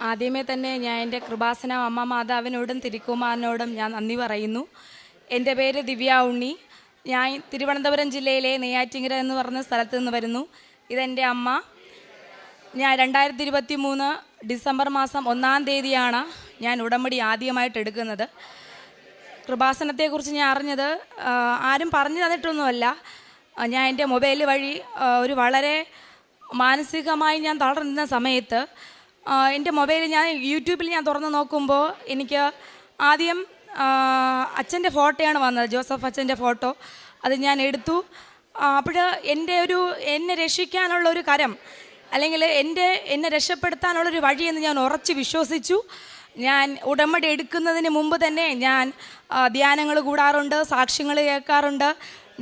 ആദ്യമേ തന്നെ ഞാൻ എൻ്റെ കൃപാസന അമ്മ മാതാവിനോടും തിരുക്കുമാറിനോടും ഞാൻ നന്ദി പറയുന്നു. എൻ്റെ പേര് ദിവ്യ ഉണ്ണി. ഞാൻ തിരുവനന്തപുരം ജില്ലയിലെ നെയ്യാറ്റിങ്കര എന്ന് പറഞ്ഞ സ്ഥലത്ത് നിന്ന് വരുന്നു. ഇതെൻ്റെ അമ്മ. ഞാൻ 2023 ഡിസംബർ മാസം 1-ാം തീയതിയാണ് ഞാൻ ഉടമ്പടി ആദ്യമായിട്ട് എടുക്കുന്നത്. കൃപാസനത്തെക്കുറിച്ച് ഞാൻ അറിഞ്ഞത് ആരും പറഞ്ഞു തന്നിട്ടൊന്നുമല്ല. ഞാൻ എൻ്റെ മൊബൈൽ വഴി ഒരു വളരെ മാനസികമായി ഞാൻ തളർന്ന സമയത്ത് എൻ്റെ മൊബൈൽ ഞാൻ യൂട്യൂബിൽ ഞാൻ തുറന്ന് നോക്കുമ്പോൾ എനിക്ക് ആദ്യം അച്ഛൻ്റെ ഫോട്ടോയാണ് വന്നത്, ജോസഫ് അച്ഛൻ്റെ ഫോട്ടോ. അത് ഞാൻ എടുത്തു. അപ്പോൾ എന്നെ രക്ഷിക്കാനുള്ള ഒരു കരം, അല്ലെങ്കിൽ എന്നെ രക്ഷപ്പെടുത്താനുള്ളൊരു വഴിയെന്ന് ഞാൻ ഉറച്ച് വിശ്വസിച്ചു. ഞാൻ ഉടമ്പടി എടുക്കുന്നതിന് മുമ്പ് തന്നെ ഞാൻ ധ്യാനങ്ങൾ കൂടാറുണ്ട്, സാക്ഷ്യങ്ങൾ കേൾക്കാറുണ്ട്,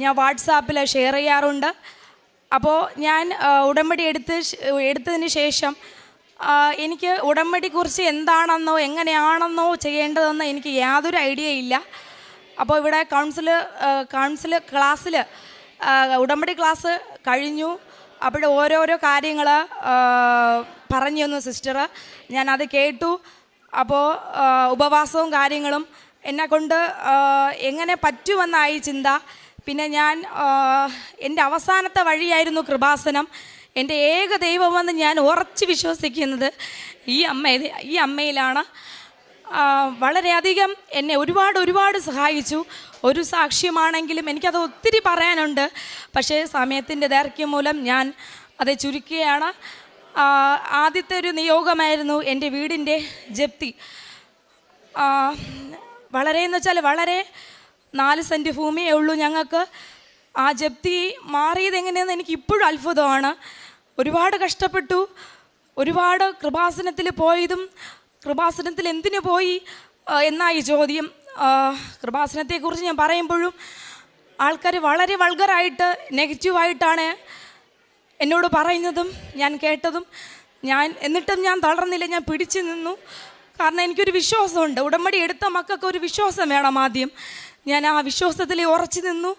ഞാൻ വാട്സാപ്പിൽ ഷെയർ ചെയ്യാറുണ്ട്. അപ്പോൾ ഞാൻ ഉടമ്പടി എടുത്തതിന് ശേഷം എനിക്ക് ഉടമ്പടിയെക്കുറിച്ച് എന്താണെന്നോ എങ്ങനെയാണെന്നോ ചെയ്യേണ്ടതെന്നോ എനിക്ക് യാതൊരു ഐഡിയ ഇല്ല. അപ്പോൾ ഇവിടെ കൗൺസിൽ ക്ലാസ്സിൽ ഉടമ്പടി ക്ലാസ് കഴിഞ്ഞു. അവിടെ ഓരോരോ കാര്യങ്ങൾ പറഞ്ഞു തന്നു സിസ്റ്റർ. ഞാനത് കേട്ടു. അപ്പോൾ ഉപവാസവും കാര്യങ്ങളും എന്നെക്കൊണ്ട് എങ്ങനെ പറ്റുമെന്നായി ചിന്ത. പിന്നെ ഞാൻ എൻ്റെ അവസാനത്തെ വഴിയായിരുന്നു കൃപാസനം. എൻ്റെ ഏക ദൈവമെന്ന് ഞാൻ ഉറച്ച് വിശ്വസിക്കുന്നത് ഈ അമ്മയിലാണ്. വളരെയധികം എന്നെ ഒരുപാട് സഹായിച്ചു. ഒരു സാക്ഷ്യമാണെങ്കിലും എനിക്കത് ഒത്തിരി പറയാനുണ്ട്. പക്ഷേ സമയത്തിൻ്റെ ദൈർഘ്യം മൂലം ഞാൻ അത് ചുരുക്കുകയാണ്. ആദ്യത്തെ ഒരു നിയോഗമായിരുന്നു എൻ്റെ വീടിൻ്റെ ജപ്തി. വളരെ 4 സെൻറ്റ് ഭൂമിയേ ഉള്ളൂ ഞങ്ങൾക്ക്. ആ ജപ്തി മാറിയത് എങ്ങനെയെന്ന് എനിക്ക് ഇപ്പോഴും അത്ഭുതമാണ്. ഒരുപാട് കഷ്ടപ്പെട്ടു. ഒരുപാട് കൃപാസനത്തിൽ പോയതും കൃപാസനത്തിൽ എന്തിനു പോയി എന്നായി ചോദ്യം. കൃപാസനത്തെക്കുറിച്ച് ഞാൻ പറയുമ്പോഴും ആൾക്കാർ വളരെ വൾഗറായിട്ട് നെഗറ്റീവായിട്ടാണ് എന്നോട് പറയുന്നതും ഞാൻ കേട്ടതും. എന്നിട്ടും ഞാൻ തളർന്നില്ല, ഞാൻ പിടിച്ചു നിന്നു. കാരണം എനിക്കൊരു വിശ്വാസമുണ്ട്. ഉടമ്പടി എടുത്ത മക്കൾക്ക് ഒരു വിശ്വാസം വേണം ആദ്യം. ഞാൻ ആ വിശ്വാസത്തിൽ ഉറച്ചു നിന്നു.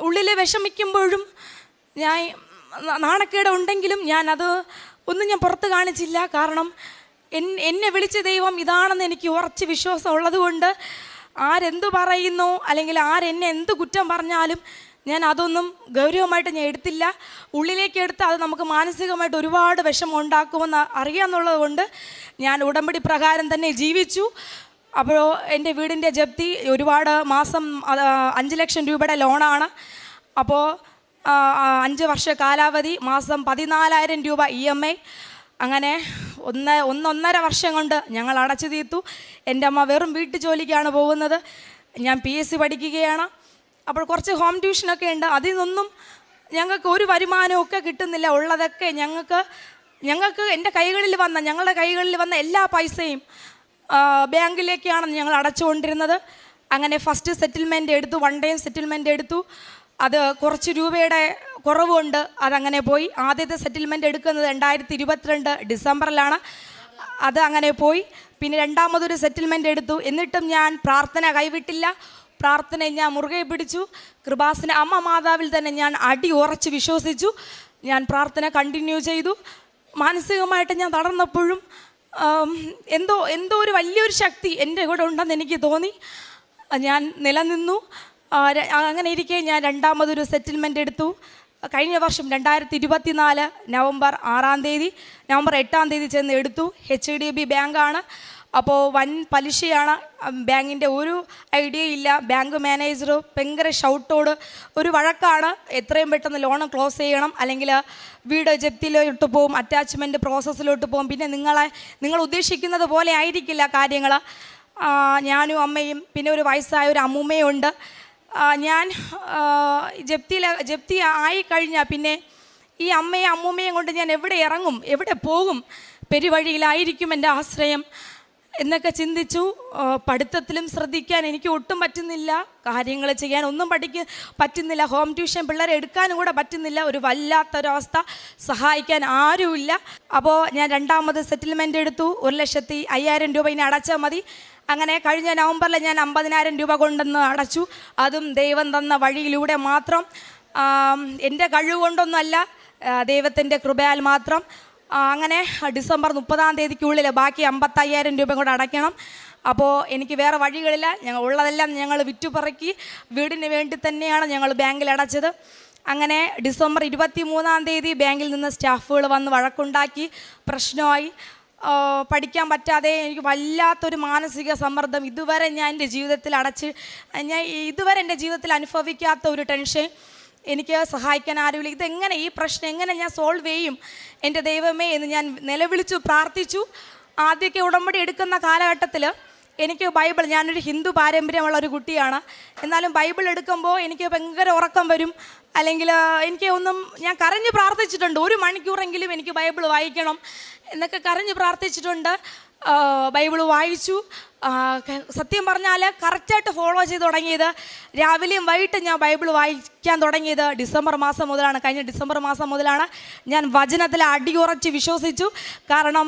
ഉള്ളിൽ വിഷമിക്കുമ്പോഴും ഞാൻ നാണക്കേട് ഉണ്ടെങ്കിലും ഞാനത് ഒന്നും ഞാൻ പുറത്ത് കാണിച്ചില്ല. കാരണം എന്നെ വിളിച്ച ദൈവം ഇതാണെന്ന് എനിക്ക് ഉറച്ച് വിശ്വാസം ഉള്ളതുകൊണ്ട് ആരെന്തു പറയുന്നു അല്ലെങ്കിൽ ആരെന്നെ എന്ത് കുറ്റം പറഞ്ഞാലും ഞാൻ അതൊന്നും ഗൗരവമായിട്ട് ഞാൻ എടുത്തില്ല. ഉള്ളിലേക്ക് എടുത്ത് അത് നമുക്ക് മാനസികമായിട്ട് ഒരുപാട് വിഷമം ഉണ്ടാക്കുമെന്ന് അറിയാമെന്നുള്ളത് കൊണ്ട് ഞാൻ ഉടമ്പടി പ്രകാരം തന്നെ ജീവിച്ചു. അപ്പോൾ എൻ്റെ വീടിൻ്റെ ജപ്തി മാസം 5 ലക്ഷം രൂപയുടെ ലോണാണ്. അപ്പോൾ 5 വർഷ കാലാവധി, മാസം 14,000 രൂപ EMI. അങ്ങനെ 1.5 വർഷം കൊണ്ട് ഞങ്ങൾ അടച്ചു തീർത്തു. എൻ്റെ അമ്മ വെറും വീട്ടു ജോലിക്കാണ് പോകുന്നത്. ഞാൻ PSC പഠിക്കുകയാണ്. അപ്പോൾ കുറച്ച് ഹോം ട്യൂഷനൊക്കെ ഉണ്ട്. അതിൽ നിന്നൊന്നും ഞങ്ങൾക്ക് ഒരു വരുമാനമൊക്കെ കിട്ടുന്നില്ല. ഉള്ളതൊക്കെ ഞങ്ങൾക്ക് ഞങ്ങളുടെ കൈകളിൽ വന്ന എല്ലാ പൈസയും ബാങ്കിലേക്കാണ് ഞങ്ങൾ അടച്ചുകൊണ്ടിരുന്നത്. അങ്ങനെ ഫസ്റ്റ് സെറ്റിൽമെൻറ്റ് എടുത്തു, 1 ടൈം സെറ്റിൽമെൻറ്റ് എടുത്തു. അത് കുറച്ച് രൂപയുടെ കുറവുണ്ട്, അതങ്ങനെ പോയി. ആദ്യത്തെ സെറ്റിൽമെൻറ്റ് എടുക്കുന്നത് 2022 ഡിസംബറിലാണ്. അത് അങ്ങനെ പോയി. പിന്നെ രണ്ടാമതൊരു സെറ്റിൽമെൻറ്റ് എടുത്തു. എന്നിട്ടും ഞാൻ പ്രാർത്ഥന കൈവിട്ടില്ല. പ്രാർത്ഥനയിൽ ഞാൻ മുറുകെ പിടിച്ചു. കൃപാസന അമ്മ മാതാവിൽ തന്നെ ഞാൻ ഉറച്ച് വിശ്വസിച്ചു. ഞാൻ പ്രാർത്ഥന കണ്ടിന്യൂ ചെയ്തു. മാനസികമായിട്ട് ഞാൻ തളർന്നപ്പോഴും എന്തോ ഒരു വലിയൊരു ശക്തി എൻ്റെ കൂടെ ഉണ്ടെന്ന് എനിക്ക് തോന്നി. ഞാൻ നിലനിന്നു. അങ്ങനെ ഇരിക്കെ ഞാൻ രണ്ടാമതൊരു സെറ്റിൽമെൻറ്റ് എടുത്തു. കഴിഞ്ഞ വർഷം 2024 നവംബർ 8-ാം തീയതി ചെന്ന് എടുത്തു. HDB ബാങ്കാണ്. അപ്പോൾ വൻ പലിശയാണ്. ബാങ്കിൻ്റെ ഒരു ഐഡിയ ഇല്ല. ബാങ്ക് മാനേജർ ഭയങ്കര ഷൗട്ടോട് ഒരു വഴക്കാണ്. എത്രയും പെട്ടെന്ന് ലോൺ ക്ലോസ് ചെയ്യണം, അല്ലെങ്കിൽ വീട് ജപ്തിയിലോട്ട് പോകും, അറ്റാച്ച്മെൻറ്റ് പ്രോസസ്സിലോട്ട് പോകും. പിന്നെ നിങ്ങൾ ഉദ്ദേശിക്കുന്നത് പോലെ ആയിരിക്കില്ല കാര്യങ്ങൾ. ഞാനും അമ്മയും പിന്നെ ഒരു വയസ്സായ ഒരു അമ്മൂമ്മയും ഉണ്ട്. ഞാൻ ജപ്തി ആയിക്കഴിഞ്ഞാൽ പിന്നെ ഈ അമ്മൂമ്മയും കൊണ്ട് ഞാൻ എവിടെ ഇറങ്ങും, എവിടെ പോകും? പെരുവഴിയിലായിരിക്കും എൻ്റെ ആശ്രയം എന്നൊക്കെ ചിന്തിച്ചു. പഠിത്തത്തിലും ശ്രദ്ധിക്കാൻ എനിക്ക് ഒട്ടും പറ്റുന്നില്ല. കാര്യങ്ങൾ ചെയ്യാൻ ഒന്നും പറ്റുന്നില്ല. ഹോം ട്യൂഷൻ പിള്ളേരെ എടുക്കാനും കൂടെ പറ്റുന്നില്ല. ഒരു വല്ലാത്തൊരവസ്ഥ. സഹായിക്കാൻ ആരുമില്ല. അപ്പോൾ ഞാൻ രണ്ടാമത് സെറ്റിൽമെൻറ്റ് എടുത്തു. 1,05,000 രൂപ ഇനി അടച്ചാൽ മതി. അങ്ങനെ കഴിഞ്ഞ നവംബറിൽ ഞാൻ 50,000 രൂപ കൊണ്ടുവന്ന് അടച്ചു. അതും ദൈവം തന്ന വഴിയിലൂടെ മാത്രം. എൻ്റെ കഴിവ് കൊണ്ടൊന്നുമല്ല, ദൈവത്തിൻ്റെ കൃപയാൽ മാത്രം. അങ്ങനെ ഡിസംബർ 30 ബാക്കി 55,000 രൂപ കൂടെ അടയ്ക്കണം. അപ്പോൾ എനിക്ക് വേറെ വഴികളില്ല. ഞങ്ങൾ ഉള്ളതെല്ലാം ഞങ്ങൾ വിറ്റുപറക്കി വീടിന് വേണ്ടി തന്നെയാണ് ഞങ്ങൾ ബാങ്കിൽ അടച്ചത്. അങ്ങനെ ഡിസംബർ 23 ബാങ്കിൽ നിന്ന് സ്റ്റാഫുകൾ വന്ന് വഴക്കുണ്ടാക്കി, പ്രശ്നമായി. പഠിക്കാൻ പറ്റാതെ എനിക്ക് വല്ലാത്തൊരു മാനസിക സമ്മർദ്ദം. ഇതുവരെ ഞാൻ എൻ്റെ ജീവിതത്തിൽ ഇതുവരെ എൻ്റെ ജീവിതത്തിൽ അനുഭവിക്കാത്ത ഒരു ടെൻഷൻ. എനിക്ക് സഹായിക്കാൻ ആരുമില്ല. ഇതെങ്ങനെ, ഈ പ്രശ്നം എങ്ങനെ ഞാൻ സോൾവ് ചെയ്യും എൻ്റെ ദൈവമേ എന്ന് ഞാൻ നിലവിളിച്ചു പ്രാർത്ഥിച്ചു. ആദ്യമൊക്കെ ഉടമ്പടി എടുക്കുന്ന കാലഘട്ടത്തിൽ എനിക്ക് ബൈബിൾ, ഞാനൊരു ഹിന്ദു പാരമ്പര്യമുള്ള ഒരു കുട്ടിയാണ്. എന്നാലും ബൈബിൾ എടുക്കുമ്പോൾ എനിക്ക് ഭയങ്കര ഉറക്കം വരും. അല്ലെങ്കിൽ ഞാൻ കരഞ്ഞ് പ്രാർത്ഥിച്ചിട്ടുണ്ട്. 1 മണിക്കൂറെങ്കിലും എനിക്ക് ബൈബിൾ വായിക്കണം എന്നൊക്കെ കരഞ്ഞ് പ്രാർത്ഥിച്ചിട്ടുണ്ട്. ബൈബിൾ വായിച്ചു. സത്യം പറഞ്ഞാൽ കറക്റ്റായിട്ട് ഫോളോ ചെയ്ത് തുടങ്ങിയത്, രാവിലെയും വൈകിട്ട് ഞാൻ ബൈബിൾ വായിക്കാൻ തുടങ്ങിയത് ഡിസംബർ മാസം മുതലാണ്. കഴിഞ്ഞ ഡിസംബർ മാസം മുതലാണ് ഞാൻ വചനത്തിൽ അടിയുറച്ച് വിശ്വസിച്ചു. കാരണം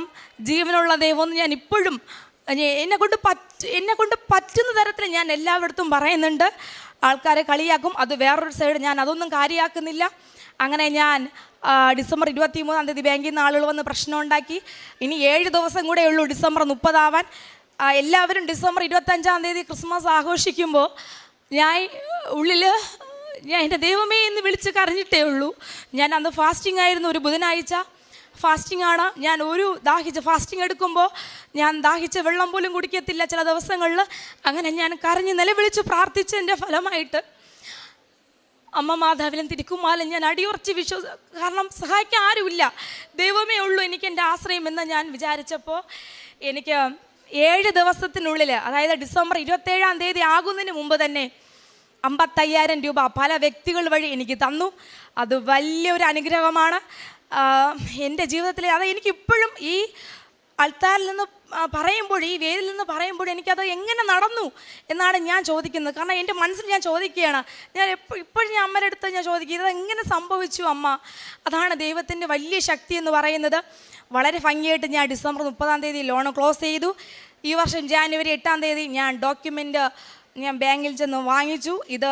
ജീവനുള്ള ദൈവം ഞാൻ ഇപ്പോഴും എന്നെ കൊണ്ട് പറ്റുന്ന തരത്തിൽ ഞാൻ എല്ലായിടത്തും പറയുന്നുണ്ട്. ആൾക്കാരെ കളിയാക്കും, അത് വേറൊരു സൈഡ്. ഞാൻ അതൊന്നും കാര്യമാക്കുന്നില്ല. അങ്ങനെ ഞാൻ ഡിസംബർ 23 ബാങ്കിൽ നിന്ന് ആളുകൾ വന്ന് പ്രശ്നം ഉണ്ടാക്കി. ഇനി 7 ദിവസം കൂടെ ഉള്ളൂ ഡിസംബർ 30 ആവാൻ. എല്ലാവരും ഡിസംബർ 25 ക്രിസ്മസ് ആഘോഷിക്കുമ്പോൾ ഞാൻ എൻ്റെ ദൈവമേ എന്ന് വിളിച്ച് കരഞ്ഞിട്ടേ ഉള്ളൂ. ഞാൻ അന്ന് ഫാസ്റ്റിംഗ് ആയിരുന്നു. ഒരു ബുധനാഴ്ച ഫാസ്റ്റിംഗ് ആണ്. ഞാൻ ഫാസ്റ്റിംഗ് എടുക്കുമ്പോൾ ഞാൻ ദാഹിച്ച വെള്ളം പോലും കുടിക്കത്തില്ല ചില ദിവസങ്ങളിൽ. അങ്ങനെ ഞാൻ കരഞ്ഞ് നിലവിളിച്ച് പ്രാർത്ഥിച്ചതിൻ്റെ ഫലമായിട്ട് അമ്മ മാതാവിലും തിരുക്കുമാലും ഞാൻ അടിയുറച്ച് കാരണം സഹായിക്കാൻ ആരുമില്ല, ദൈവമേ ഉള്ളൂ എനിക്ക് എൻ്റെ ആശ്രയം എന്ന് ഞാൻ വിചാരിച്ചപ്പോൾ എനിക്ക് 7 ദിവസത്തിനുള്ളിൽ, അതായത് ഡിസംബർ 27 ആകുന്നതിന് മുമ്പ് തന്നെ 55,000 രൂപ പല വ്യക്തികൾ വഴി എനിക്ക് തന്നു. അത് വലിയൊരു അനുഗ്രഹമാണ് എൻ്റെ ജീവിതത്തിൽ. അത് എനിക്കിപ്പോഴും ഈ അൾത്താരിൽ നിന്ന് പറയുമ്പോൾ, ഈ വേദിയിൽ നിന്ന് പറയുമ്പോൾ എനിക്കത് എങ്ങനെ നടന്നു എന്നാണ് ഞാൻ ചോദിക്കുന്നത്. കാരണം എൻ്റെ മനസ്സിൽ ഞാൻ ചോദിക്കുകയാണ്. ഞാൻ ഇപ്പോഴും ഞാൻ അമ്മയുടെ അടുത്ത് ഞാൻ ചോദിക്കുക, ഇതെങ്ങനെ സംഭവിച്ചു അമ്മ? അതാണ് ദൈവത്തിൻ്റെ വലിയ ശക്തി എന്ന് പറയുന്നത്. വളരെ ഭംഗിയായിട്ട് ഞാൻ ഡിസംബർ 30 ലോൺ ക്ലോസ് ചെയ്തു. ഈ വർഷം ജാനുവരി 8 ഞാൻ ഡോക്യുമെൻ്റ് ഞാൻ ബാങ്കിൽ ചെന്ന് വാങ്ങിച്ചു. ഇത്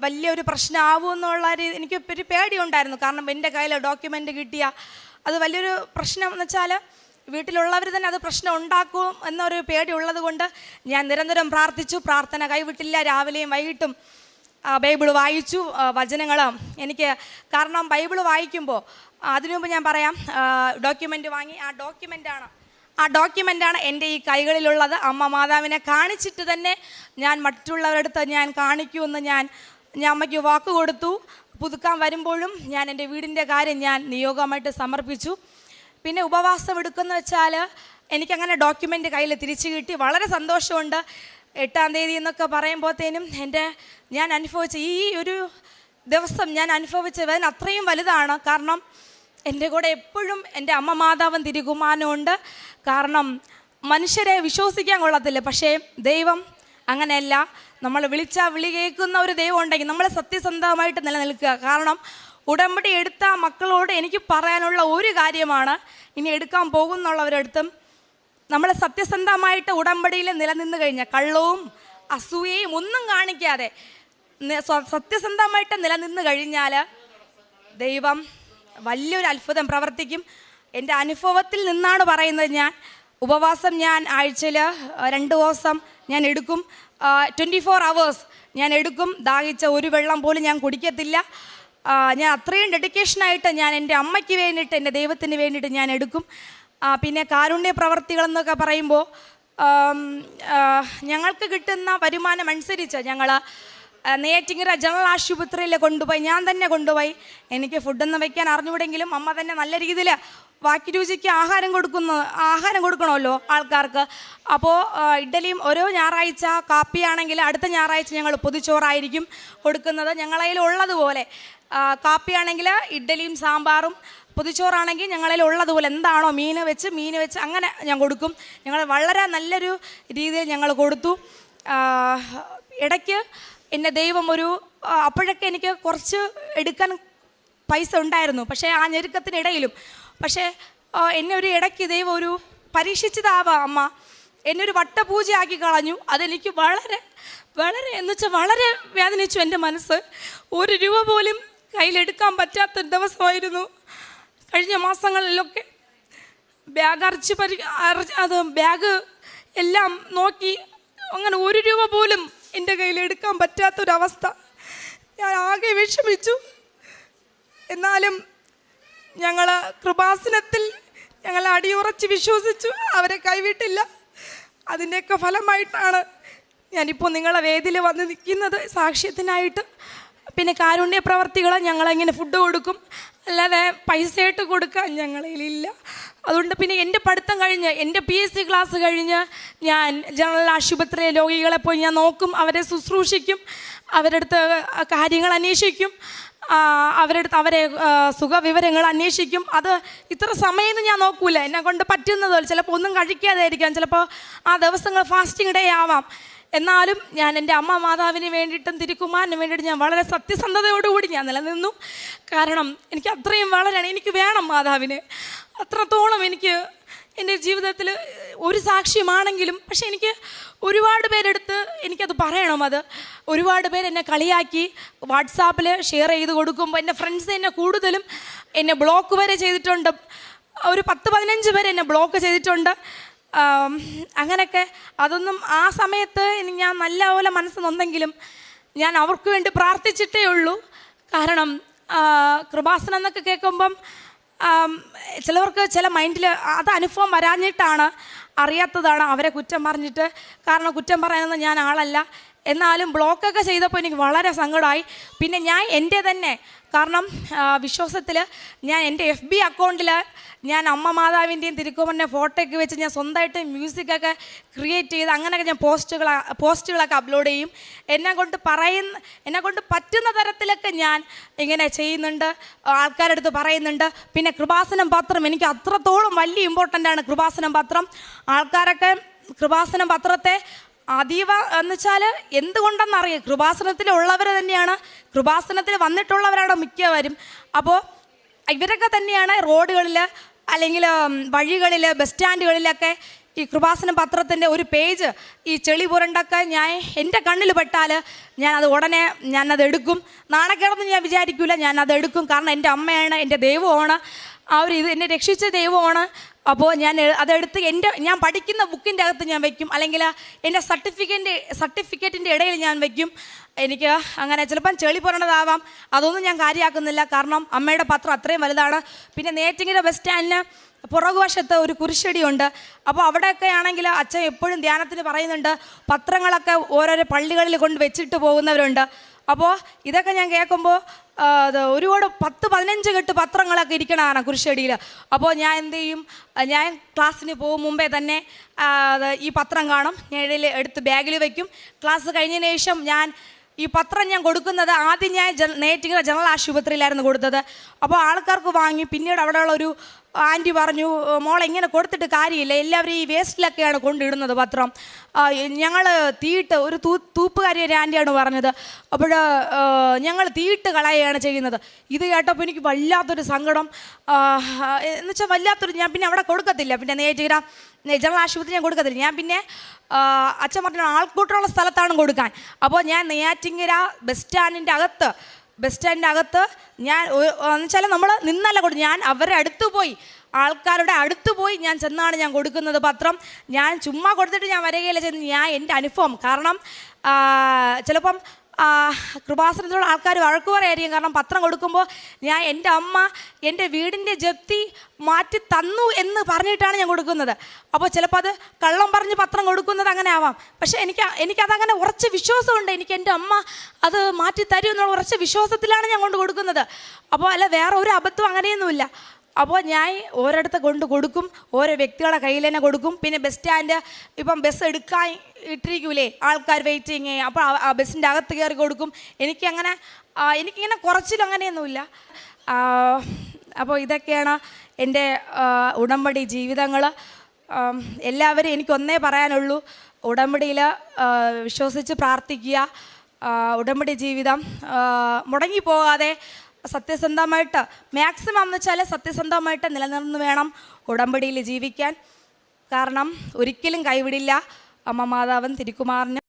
വലിയൊരു പ്രശ്നമാവുമെന്നുള്ള എനിക്ക് ഒരു പേടിയുണ്ടായിരുന്നു. കാരണം എൻ്റെ കയ്യിൽ ഡോക്യുമെൻ്റ് കിട്ടിയ അത് വലിയൊരു പ്രശ്നം എന്ന് വെച്ചാൽ വീട്ടിലുള്ളവർ തന്നെ അത് പ്രശ്നം ഉണ്ടാക്കും എന്നൊരു പേടി ഉള്ളത് കൊണ്ട് ഞാൻ നിരന്തരം പ്രാർത്ഥിച്ചു. പ്രാർത്ഥന കൈവിട്ടില്ല. രാവിലെയും വൈകിട്ടും ബൈബിൾ വായിച്ചു. വചനങ്ങൾ എനിക്ക്, കാരണം ബൈബിൾ വായിക്കുമ്പോൾ അതിനു മുമ്പ് ഞാൻ പറയാം, ഡോക്യുമെൻ്റ് വാങ്ങി. ആ ഡോക്യുമെൻ്റാണ് എൻ്റെ ഈ കൈകളിലുള്ളത്. അമ്മ മാതാവിനെ കാണിച്ചിട്ട് തന്നെ ഞാൻ മറ്റുള്ളവരുടെ അടുത്ത് ഞാൻ കാണിക്കുമെന്ന് ഞാൻ അമ്മയ്ക്ക് വാക്ക് കൊടുത്തു. പുതുക്കാൻ വരുമ്പോഴും ഞാൻ എൻ്റെ വീടിൻ്റെ കാര്യം ഞാൻ നിയോഗമായിട്ട് സമർപ്പിച്ചു. പിന്നെ ഉപവാസം എടുക്കുന്ന വെച്ചാൽ എനിക്കങ്ങനെ ഡോക്യുമെൻ്റ് കയ്യിൽ തിരിച്ചു കിട്ടി. വളരെ സന്തോഷമുണ്ട്. 8 എന്നൊക്കെ പറയുമ്പോഴത്തേനും ഞാൻ അനുഭവിച്ച ഈ ഒരു ദിവസം ഞാൻ അനുഭവിച്ച വേദന അത്രയും വലുതാണ്. കാരണം എൻ്റെ കൂടെ എപ്പോഴും എൻ്റെ അമ്മ മാതാവും തിരുകുമാരനും ഉണ്ട്. കാരണം മനുഷ്യരെ വിശ്വസിക്കാൻ കൊള്ളത്തില്ല, പക്ഷേ ദൈവം അങ്ങനെയല്ല. നമ്മൾ വിളിച്ചാൽ വിളി കേൾക്കുന്ന ഒരു ദൈവം ഉണ്ടെങ്കിൽ നമ്മൾ സത്യസന്ധമായിട്ട് നിലനിൽക്കുക. കാരണം ഉടമ്പടി എടുത്ത മക്കളോട് എനിക്ക് പറയാനുള്ള ഒരു കാര്യമാണ്, ഇനി എടുക്കാൻ പോകുന്നുള്ളവരടുത്തും നമ്മൾ സത്യസന്ധമായിട്ട് ഉടമ്പടിയിൽ നിലനിന്ന് കഴിഞ്ഞാൽ, കള്ളവും അസൂയയും ഒന്നും കാണിക്കാതെ സത്യസന്ധമായിട്ട് നിലനിന്ന് കഴിഞ്ഞാൽ ദൈവം വലിയൊരു അത്ഭുതം പ്രവർത്തിക്കും. എൻ്റെ അനുഭവത്തിൽ നിന്നാണ് പറയുന്നത്. ഞാൻ ഉപവാസം ഞാൻ ആഴ്ചയിൽ 2 ദിവസം ഞാൻ എടുക്കും. 24 hours ഞാൻ എടുക്കും. ദാഹിച്ച ഒരു വെള്ളം പോലും ഞാൻ കുടിക്കത്തില്ല. ഞാൻ അത്രയും ഡെഡിക്കേഷനായിട്ട് ഞാൻ എൻ്റെ അമ്മയ്ക്ക് വേണ്ടിയിട്ട്, എൻ്റെ ദൈവത്തിന് വേണ്ടിയിട്ട് ഞാൻ എടുക്കും. പിന്നെ കാരുണ്യ പ്രവർത്തികളെന്നൊക്കെ പറയുമ്പോൾ ഞങ്ങൾക്ക് കിട്ടുന്ന വരുമാനം അനുസരിച്ച് ഞങ്ങൾ നെയ്യാറ്റിൻകര ജനറൽ ആശുപത്രിയിൽ കൊണ്ടുപോയി, ഞാൻ തന്നെ കൊണ്ടുപോയി. എനിക്ക് ഫുഡൊന്നും വയ്ക്കാൻ അറിഞ്ഞുകൂടെങ്കിലും അമ്മ തന്നെ നല്ല രീതിയിൽ വാക്കി രുചിക്ക് ആഹാരം കൊടുക്കണമല്ലോ ആൾക്കാർക്ക്. അപ്പോൾ ഇഡ്ഡലിയും ഓരോ ഞായറാഴ്ച, കാപ്പിയാണെങ്കിൽ അടുത്ത ഞായറാഴ്ച ഞങ്ങൾ പൊതിച്ചോറായിരിക്കും കൊടുക്കുന്നത്. ഞങ്ങളതിൽ ഉള്ളതുപോലെ കാപ്പിയാണെങ്കിൽ ഇഡ്ഡലിയും സാമ്പാറും, പൊതിച്ചോറാണെങ്കിൽ ഞങ്ങളിൽ ഉള്ളതുപോലെ എന്താണോ മീൻ വെച്ച് അങ്ങനെ ഞാൻ കൊടുക്കും. ഞങ്ങൾ വളരെ നല്ലൊരു രീതിയിൽ ഞങ്ങൾ കൊടുത്തു. ഇടയ്ക്ക് എൻ്റെ ദൈവം അപ്പോഴൊക്കെ എനിക്ക് കുറച്ച് എടുക്കാൻ പൈസ ഉണ്ടായിരുന്നു. പക്ഷേ ആ ഞെരുക്കത്തിനിടയിലും എന്നെ ഒരു ഇടയ്ക്ക് ദൈവം ഒരു പരീക്ഷിച്ചതാവാം അമ്മ, എന്നെ ഒരു വട്ടപൂജയാക്കി കളഞ്ഞു. അതെനിക്ക് വളരെ വളരെ വേദനിച്ചു. എൻ്റെ മനസ്സ് 1 രൂപ പോലും കയ്യിലെടുക്കാൻ പറ്റാത്ത ദിവസമായിരുന്നു. കഴിഞ്ഞ മാസങ്ങളിലൊക്കെ ബാഗ് അത് ബാഗ് എല്ലാം നോക്കി അങ്ങനെ 1 രൂപ പോലും എൻ്റെ കയ്യിൽ എടുക്കാൻ പറ്റാത്തൊരവസ്ഥ. ഞാൻ ആകെ വിഷമിച്ചു. എന്നാലും ഞങ്ങൾ കൃപാസനത്തിൽ ഞങ്ങൾ അടിയുറച്ച് വിശ്വസിച്ചു, അവരെ കൈവിട്ടില്ല. അതിൻ്റെയൊക്കെ ഫലമായിട്ടാണ് ഞാനിപ്പോൾ നിങ്ങളെ വേദിയിൽ വന്ന് നിൽക്കുന്നത് സാക്ഷ്യത്തിനായിട്ട്. പിന്നെ കാരുണ്യ പ്രവർത്തികൾ ഞങ്ങളെങ്ങനെ ഫുഡ് കൊടുക്കും, അല്ലാതെ പൈസയായിട്ട് കൊടുക്കാൻ ഞങ്ങളിലില്ല. അതുകൊണ്ട് പിന്നെ എൻ്റെ പഠിത്തം കഴിഞ്ഞ് എൻ്റെ PSC ക്ലാസ് കഴിഞ്ഞ് ഞാൻ ജനറൽ ആശുപത്രിയിലെ രോഗികളെ പോയി ഞാൻ നോക്കും, അവരെ ശുശ്രൂഷിക്കും, അവരുടെ അടുത്ത് കാര്യങ്ങൾ അന്വേഷിക്കും, അവരെ സുഖവിവരങ്ങൾ അന്വേഷിക്കും. അത് ഇത്ര സമയമൊന്നും ഞാൻ നോക്കൂല, എന്നെ കൊണ്ട് പറ്റുന്നതല്ല. ചിലപ്പോൾ ഒന്നും കഴിക്കാതായിരിക്കാം, ചിലപ്പോൾ ആ ദിവസങ്ങൾ ഫാസ്റ്റിംഗ് ഡേ ആവാം. എന്നാലും ഞാൻ എൻ്റെ അമ്മ മാതാവിന് വേണ്ടിയിട്ടും തിരുക്കുമാരന് വേണ്ടിയിട്ട് ഞാൻ വളരെ സത്യസന്ധതയോടുകൂടി ഞാൻ നിലനിന്നു. കാരണം എനിക്ക് അത്രയും വളരാണ്, എനിക്ക് വേണം മാതാവിന്. അത്രത്തോളം എനിക്ക് എൻ്റെ ജീവിതത്തിൽ ഒരു സാക്ഷ്യമാണെങ്കിലും, പക്ഷെ എനിക്ക് ഒരുപാട് പേരെടുത്ത് എനിക്കത് പറയണം. അത് ഒരുപാട് പേര് എന്നെ കളിയാക്കി വാട്സാപ്പിൽ ഷെയർ ചെയ്ത് കൊടുക്കുമ്പോൾ എൻ്റെ ഫ്രണ്ട്സ് എന്നെ കൂടുതലും എന്നെ ബ്ലോക്ക് വരെ ചെയ്തിട്ടുണ്ട്. ഒരു 10-15 പേര് എന്നെ ബ്ലോക്ക് ചെയ്തിട്ടുണ്ട്. അങ്ങനെയൊക്കെ അതൊന്നും ആ സമയത്ത് ഞാൻ നല്ലപോലെ മനസ്സ് നൊന്നെങ്കിലും ഞാൻ അവർക്ക് വേണ്ടി പ്രാർത്ഥിച്ചിട്ടേ ഉള്ളൂ. കാരണം കൃപാസനം എന്നൊക്കെ കേൾക്കുമ്പം ചിലവർക്ക് ചില മൈൻഡിൽ അത് അനുഭവം വരാഞ്ഞിട്ടാണ്, അറിയാത്തതാണ്, അവരെ കുറ്റം പറഞ്ഞിട്ട്. കാരണം കുറ്റം പറയാനൊന്നും ഞാൻ ആളല്ല. എന്നാലും ബ്ലോക്കൊക്കെ ചെയ്തപ്പോൾ എനിക്ക് വളരെ സങ്കടമായി. പിന്നെ ഞാൻ എൻ്റെ തന്നെ കാരണം വിശ്വാസത്തിൽ ഞാൻ എൻ്റെ FB അക്കൗണ്ടിൽ ഞാൻ അമ്മ മാതാവിൻ്റെയും തിരുക്കുമറിൻ്റെ ഫോട്ടോയൊക്കെ വെച്ച് ഞാൻ സ്വന്തമായിട്ട് മ്യൂസിക്കൊക്കെ ക്രിയേറ്റ് ചെയ്ത് അങ്ങനെയൊക്കെ ഞാൻ പോസ്റ്റുകളൊക്കെ അപ്ലോഡ് ചെയ്യും. എന്നെ കൊണ്ട് പറ്റുന്ന തരത്തിലൊക്കെ ഞാൻ ഇങ്ങനെ ചെയ്യുന്നുണ്ട്, ആൾക്കാരുടെ അടുത്ത് പറയുന്നുണ്ട്. പിന്നെ കൃപാസനം പത്രം എനിക്ക് അത്രത്തോളം വലിയ ഇമ്പോർട്ടൻ്റാണ് കൃപാസനം പത്രം. ആൾക്കാരൊക്കെ കൃപാസനം പത്രത്തെ അതീവ എന്ന് വെച്ചാൽ എന്തുകൊണ്ടെന്നറിയാം, കൃപാസനത്തിലുള്ളവർ തന്നെയാണ്, കൃപാസനത്തിൽ വന്നിട്ടുള്ളവരാണ് മിക്കവരും. അപ്പോൾ ഇവരൊക്കെ തന്നെയാണ് റോഡുകളിൽ അല്ലെങ്കിൽ വഴികളിൽ ബസ് സ്റ്റാൻഡുകളിലൊക്കെ ഈ കൃപാസനം പത്രത്തിൻ്റെ ഒരു പേജ് ഈ ചെളി പുരണ്ടൊക്കെ എൻ്റെ കണ്ണിൽ പെട്ടാൽ ഞാനത് ഉടനെ ഞാനത് എടുക്കും. നാണക്കേടൊന്നും ഞാൻ വിചാരിക്കില്ല, ഞാനത് എടുക്കും. കാരണം എൻ്റെ അമ്മയാണ്, എൻ്റെ ദൈവമാണ്, ഇത് എന്നെ രക്ഷിച്ച ദൈവമാണ്. അപ്പോൾ ഞാൻ അതെടുത്ത് ഞാൻ പഠിക്കുന്ന ബുക്കിൻ്റെ അകത്ത് ഞാൻ വയ്ക്കും, അല്ലെങ്കിൽ എൻ്റെ സർട്ടിഫിക്കറ്റിൻ്റെ ഇടയിൽ ഞാൻ വയ്ക്കും. എനിക്ക് അങ്ങനെ ചിലപ്പം ചെളി പുരണ്ടതാവാം, അതൊന്നും ഞാൻ കാര്യമാക്കുന്നില്ല. കാരണം അമ്മയുടെ പത്രം അത്രയും വലുതാണ്. പിന്നെ നേറ്റിങ്ങര ബസ് സ്റ്റാൻഡിന് പുറകുവശത്ത് ഒരു കുരിശടിയുണ്ട്. അപ്പോൾ അവിടെയൊക്കെ ആണെങ്കിൽ അച്ഛൻ എപ്പോഴും ധ്യാനത്തിന് പറയുന്നുണ്ട്, പത്രങ്ങളൊക്കെ ഓരോരോ പള്ളികളിൽ കൊണ്ട് വെച്ചിട്ട് പോകുന്നവരുണ്ട്. അപ്പോൾ ഇതൊക്കെ ഞാൻ കേൾക്കുമ്പോൾ ഒരുപാട് 10-15 കെട്ട് പത്രങ്ങളൊക്കെ ഇരിക്കണതാണ് കുരിശടിയിൽ. അപ്പോൾ ഞാൻ എന്ത് ചെയ്യും, ഞാൻ ക്ലാസ്സിന് പോകും മുമ്പേ തന്നെ ഈ പത്രം കാണും, ഞാൻ ഇടയിൽ എടുത്ത് ബാഗിൽ വയ്ക്കും. ക്ലാസ് കഴിഞ്ഞതിന് ശേഷം ഈ പത്രം ഞാൻ കൊടുക്കുന്നത് ആദ്യം ഞാൻ നേറ്റിങ്ങര ജനറൽ ആശുപത്രിയിലായിരുന്നു കൊടുത്തത്. അപ്പോൾ ആൾക്കാർക്ക് വാങ്ങി. പിന്നീട് അവിടെയുള്ള ഒരു ആൻറ്റി പറഞ്ഞു, മോളെ ഇങ്ങനെ കൊടുത്തിട്ട് കാര്യമില്ല, എല്ലാവരും ഈ വേസ്റ്റിലൊക്കെയാണ് കൊണ്ടിടുന്നത് പത്രം. ഞങ്ങൾ തീയിട്ട് ഒരു തൂപ്പുകാരി ഒരു ആൻറ്റിയാണ് പറഞ്ഞത്. അപ്പോൾ ഞങ്ങൾ തീയിട്ട് കളയുകയാണ് ചെയ്യുന്നത്. ഇത് കേട്ടപ്പോൾ എനിക്ക് വല്ലാത്തൊരു സങ്കടം, എന്നുവെച്ചാൽ വല്ലാത്തൊരു, ഞാൻ പിന്നെ അവിടെ കൊടുക്കത്തില്ല. പിന്നെ നേറ്റിങ്ങര ജനറൽ ആശുപത്രി ഞാൻ കൊടുക്കത്തില്ല. ഞാൻ പിന്നെ അച്ഛൻ പറഞ്ഞ ആൾക്കൂട്ടമുള്ള സ്ഥലത്താണ് കൊടുക്കാൻ. അപ്പോൾ ഞാൻ നെയ്യാറ്റിങ്ങര ബസ് സ്റ്റാൻഡിൻ്റെ അകത്ത് ഞാൻ എന്നുവെച്ചാൽ നമ്മൾ നിന്നല്ല കൊടുക്കും, ഞാൻ അവരുടെ അടുത്ത് പോയി, ആൾക്കാരുടെ അടുത്ത് പോയി ഞാൻ ചെന്നാണ് ഞാൻ കൊടുക്കുന്നത് പത്രം. ഞാൻ ചുമ്മാ കൊടുത്തിട്ട് ഞാൻ വരികയില്ല ചെയ്യുന്നത്. ഞാൻ എൻ്റെ അനുഭവം, കാരണം ചിലപ്പം കൃപാസനത്തിലുള്ള ആൾക്കാർ വഴക്ക് പറയായിരിക്കും. കാരണം പത്രം കൊടുക്കുമ്പോൾ എൻ്റെ അമ്മ എൻ്റെ വീടിൻ്റെ ജപ്തി മാറ്റി തന്നു എന്ന് പറഞ്ഞിട്ടാണ് ഞാൻ കൊടുക്കുന്നത്. അപ്പോൾ ചിലപ്പോൾ അത് കള്ളം പറഞ്ഞ് പത്രം കൊടുക്കുന്നത് അങ്ങനെ ആവാം. പക്ഷേ എനിക്കതങ്ങനെ ഉറച്ച വിശ്വാസമുണ്ട്, എനിക്ക് എൻ്റെ അമ്മ അത് മാറ്റി തരും എന്നുള്ള ഉറച്ച വിശ്വാസത്തിലാണ് ഞാൻ കൊണ്ട് കൊടുക്കുന്നത്. അപ്പോൾ അല്ല വേറെ ഒരു അബദ്ധം അങ്ങനെയൊന്നുമില്ല. അപ്പോൾ ഞാൻ ഓരോരുത്തർ കൊണ്ട് കൊടുക്കും, ഓരോ വ്യക്തികളുടെ കയ്യിൽ തന്നെ കൊടുക്കും. പിന്നെ ബസ് സ്റ്റാൻഡ് ഇപ്പം ബസ് എടുക്കാൻ ഇട്ടിരിക്കൂലേ ആൾക്കാർ വെയിറ്റിങ്, അപ്പോൾ ആ ബസ്സിൻ്റെ അകത്ത് കയറി കൊടുക്കും. എനിക്കിങ്ങനെ കുറച്ചിലും അങ്ങനെയൊന്നുമില്ല. അപ്പോൾ ഇതൊക്കെയാണ് എൻ്റെ ഉടമ്പടി ജീവിതങ്ങൾ. എല്ലാവരും എനിക്കൊന്നേ പറയാനുള്ളൂ, ഉടമ്പടിയിൽ വിശ്വസിച്ച് പ്രാർത്ഥിക്കുക. ഉടമ്പടി ജീവിതം മുടങ്ങിപ്പോകാതെ സത്യസന്ധമായിട്ട് മാക്സിമം എന്ന് വെച്ചാൽ സത്യസന്ധമായിട്ട് നിലനിർന്ന് വേണം ഉടമ്പടിയിൽ ജീവിക്കാൻ. കാരണം ഒരിക്കലും കൈവിടില്ല അമ്മ മാതാവൻ തിരുക്കുമാറിന്.